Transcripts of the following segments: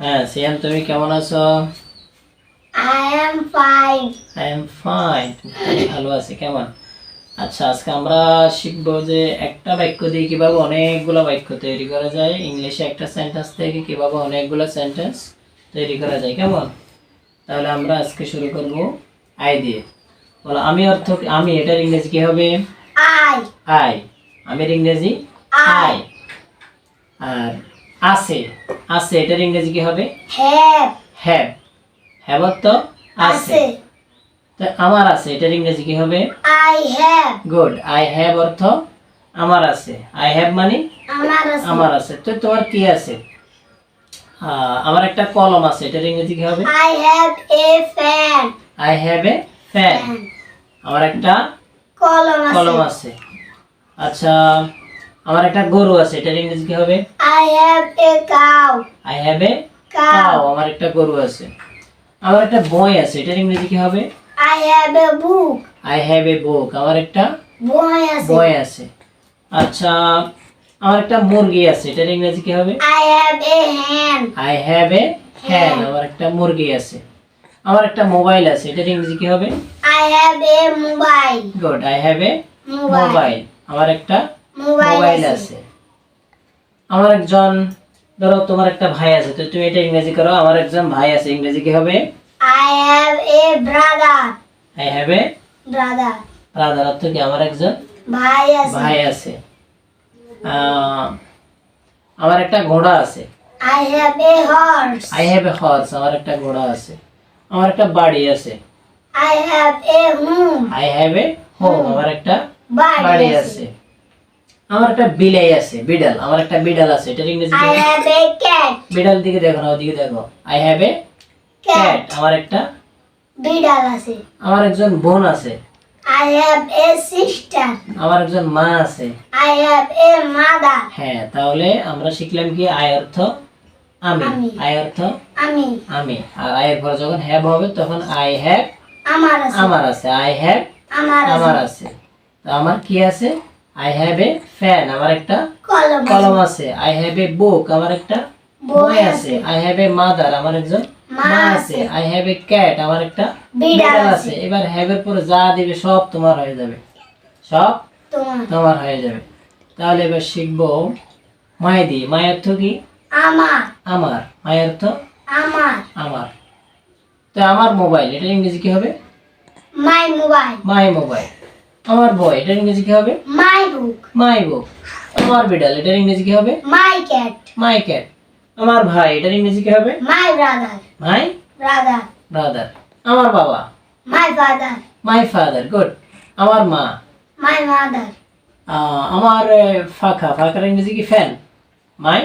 হ্যাঁ সিয়াম, তুমি কেমন আছো? I am fine. I am fine. আমি ভালো আছি। কেমন? আচ্ছা, আজকে আমরা শিখবো যে একটা বাক্য দিয়ে কিভাবে অনেকগুলো বাক্য তৈরি করা যায়, ইংলিশে একটা সেন্টেন্স থেকে কিভাবে অনেকগুলো সেন্টেন্স তৈরি করা যায়। কেমন? তাহলে আমরা আজকে শুরু করব আই দিয়ে। বলো আমি অর্থ আমি, এটার ইংরেজি কি হবে? I. আই। আমির ইংরেজি আই। আর আছে, আছে এটার ইংরেজি কি হবে? Have. হ্যাভ। হ্যাভ অর্থ আছে। Ase. তো আমার আছে এটার ইংরেজি কি হবে? I have. Good. I have অর্থ আমার আছে। আই হ্যাভ মানে আমার আছে। তো তোমার কি আছে? আমার একটা কলম আছে, এটার ইংরেজি কি হবে? I have a fan. I have A fan. আমার একটা কলম আছে। আচ্ছা, আমার একটা গরু আছে, এটার ইংরেজি কি হবে? I have a cow. I have a cow. আমার একটা গরু আছে। আমার একটা বই আছে, এটার ইংরেজি কি হবে? I have a book. I have a book. আমার একটা Boy ase. বই আছে। আচ্ছা, আমার একটা মুরগি আছে, এটার ইংরেজি কি হবে? I have a hen. I have এ হ্যান। আমার একটা মুরগি আছে। আমার একটা মোবাইল আছে, এটার ইংরেজি কি হবে? I have a mobile. Good. I have A Mobile. Mobile. আমার একটা Mobile মোবাইল আছে। আছে। আমার একজন, ধরো তোমার একটা ভাই আছে, তো তুমি এটা ইংরেজি করো। আমার একজন ভাই আছে, ইংরেজি কি হবে? I have a brother. I have A Brother. Brother অর্থ কি? আমার একজন ভাই আছে. ভাই আছে। আমার একটা ঘোড়া আছে। I have a horse. I have A horse. আমার একটা ঘোড়া আছে। আমার একটা বাড়ি আছে। I have a home. I have A home. আমার একটা বাড়ি বাড়ি আছে। আছে. আমার একটা বিলাই আছে, বিড়াল। আমার একটা বিড়াল আছে, এটার ইংরেজি কি I হবে? have a cat. বিড়াল দিকে দেখো না, ওদিকে দেখো। I have A cat. Cat. আমার একটা, বিড়াল আছে. আমার একজন বোন আছে। I have a sister. আমার একজন মা আছে। I have a mother. হ্যাঁ, তাহলে আমরা শিখলাম কি? আই অর্থ আমি, আমি। আই অর্থ আমি. আমি। আর আই এর পরে যখন হ্যাভ হবে তখন আই হ্যাভ আমার আছে. আমার আছে। আই হ্যাভ আমার আমার আছে. আছে। তো আমার কি আছে? I have A fan. আমার একটা কলম কলম আছে। I have a book. আমার একটা বই বই আছে। I have a mother. আমার একজন মা মা আছে। আছে। I have A cat. আমার একটা বিড়াল বিড়াল আছে। আছে। এবার হ্যাভ এর পরে যা দিবে সব তোমার হয়ে যাবে, সব তোমার. তোমার হয়ে যাবে। তাহলে এবার শিখবো মাই দিয়ে। মাই অর্থ কি? আমার. আমার। মাই অর্থ আমার. আমার। তো আমার মোবাইল, এটার ইংরেজি কি হবে? My mobile. My mobile. আমার বই, এটার ইংরেজি কি হবে? My book. মাই বুক। আমার বিড়াল, এটার ইংরেজি কি হবে? My cat. My cat. আমার ভাই, এটার ইংরেজি কি হবে? My brother. My Brother. Brother. আমার বাবা, My father. My father. Good. আমার মা। My mother. আমার ফাঁকা, ফাঁকার ইংরেজি কি? Fan. My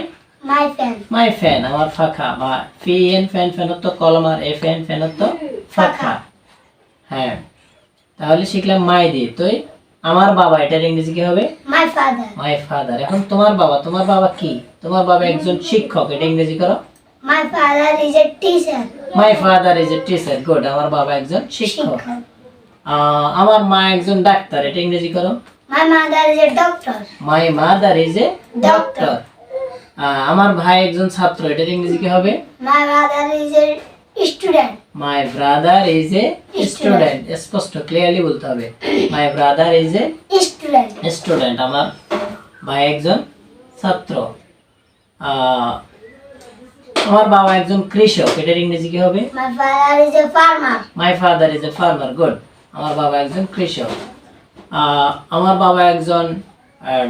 My fan. My fan. আমার ফাঁকা বা ফ্যান, ফ্যান ফ্যান অর্থ কলম, আর এ ফ্যান ফ্যান অর্থ ফাঁকা। হ্যাঁ, তাহলে শিখলাম মাই দিয়ে। তো আমার বাবা, এটার ইংরেজি কি হবে? My father. My father. এখন তোমার বাবা, তোমার বাবা কি? তোমার বাবা একজন শিক্ষক, এটা ইংরেজি করো। My father is a teacher. My father is a teacher. Good. আমার বাবা একজন শিক্ষক। আমার মা একজন ডাক্তার, এটা ইংরেজি করো। My mother is a doctor. My mother is a Doctor. Doctor. আমার ভাই একজন ছাত্র, এটার ইংরেজি কি হবে? My brother is a student. My brother is a student. স্পষ্ট ক্লিয়ারলি বলতে হবে। My brother is a Student. Student. আমার ভাই একজন ছাত্র। আমার বাবা একজন কৃষক, এটার ইংরেজি কি হবে? My father is a farmer. My father is a farmer. Good. আমার বাবা একজন কৃষক। আমার বাবা একজন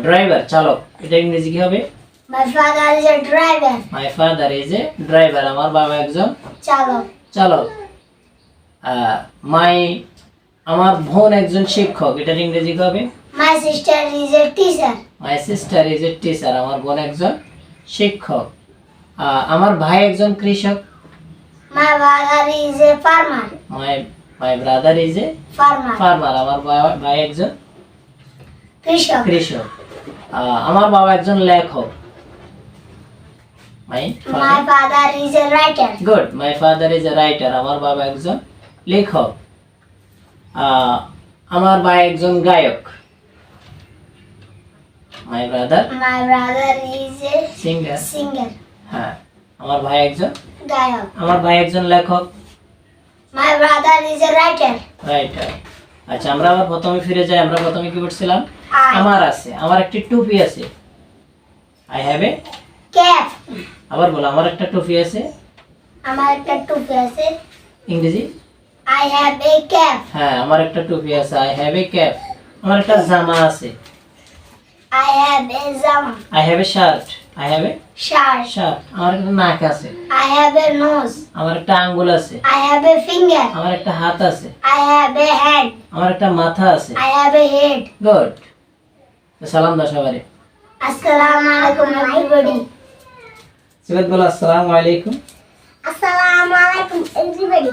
ড্রাইভার, চালক, এটা ইংরেজি কি হবে? My father is a driver. My father is a driver. আমার বাবা একজন চালক. চালক। আমার বোন একজন শিক্ষক, এটার ইংরেজি কি হবে? My sister is a teacher. My sister is a teacher. আমার বোন একজন শিক্ষক। আমার ভাই একজন কৃষক। My brother is a farmer. My brother is a Farmer. Farmer. আমার ভাই একজন কৃষক. কৃষক। আমার বাবা একজন লেখক। মাই My father is a writer. Good. My father is a writer. আমার বাবা একজন লেখক। আমার ভাই একজন গায়ক। My brother My brother is a singer. singer. হ্যাঁ, আমার ভাই একজন গায়ক। আমার ভাই একজন লেখক। My brother is a writer. Writer. আচ্ছা আমরা আবার প্রথমে ফিরে যাই। আমরা প্রথমে কি পড়ছিলাম? I আমার আছে, আমার একটি টুপি আছে। I have A. cap. আবার বলো, আমার একটা টুপি আছে। আমার একটা টুপি আছে। ইংরেজি? I have a cap. হ্যাঁ, আমার একটা টুপি আছে। I have A cap. আমার একটা জামা আছে। I have a জামা। I have A shirt. I have A Shirt. Shirt. আমার একটা নাক আছে। I have a nose. আমার একটা আঙ্গুল আছে। I have a finger. আমার একটা হাত আছে। I have a hand. আমার একটা মাথা আছে। I have a head. Good. সালাম দাও সবারে। Assalamu alaikum everybody. সিবাত বলো আসসালামু আলাইকুম। Assalamu alaikum everybody.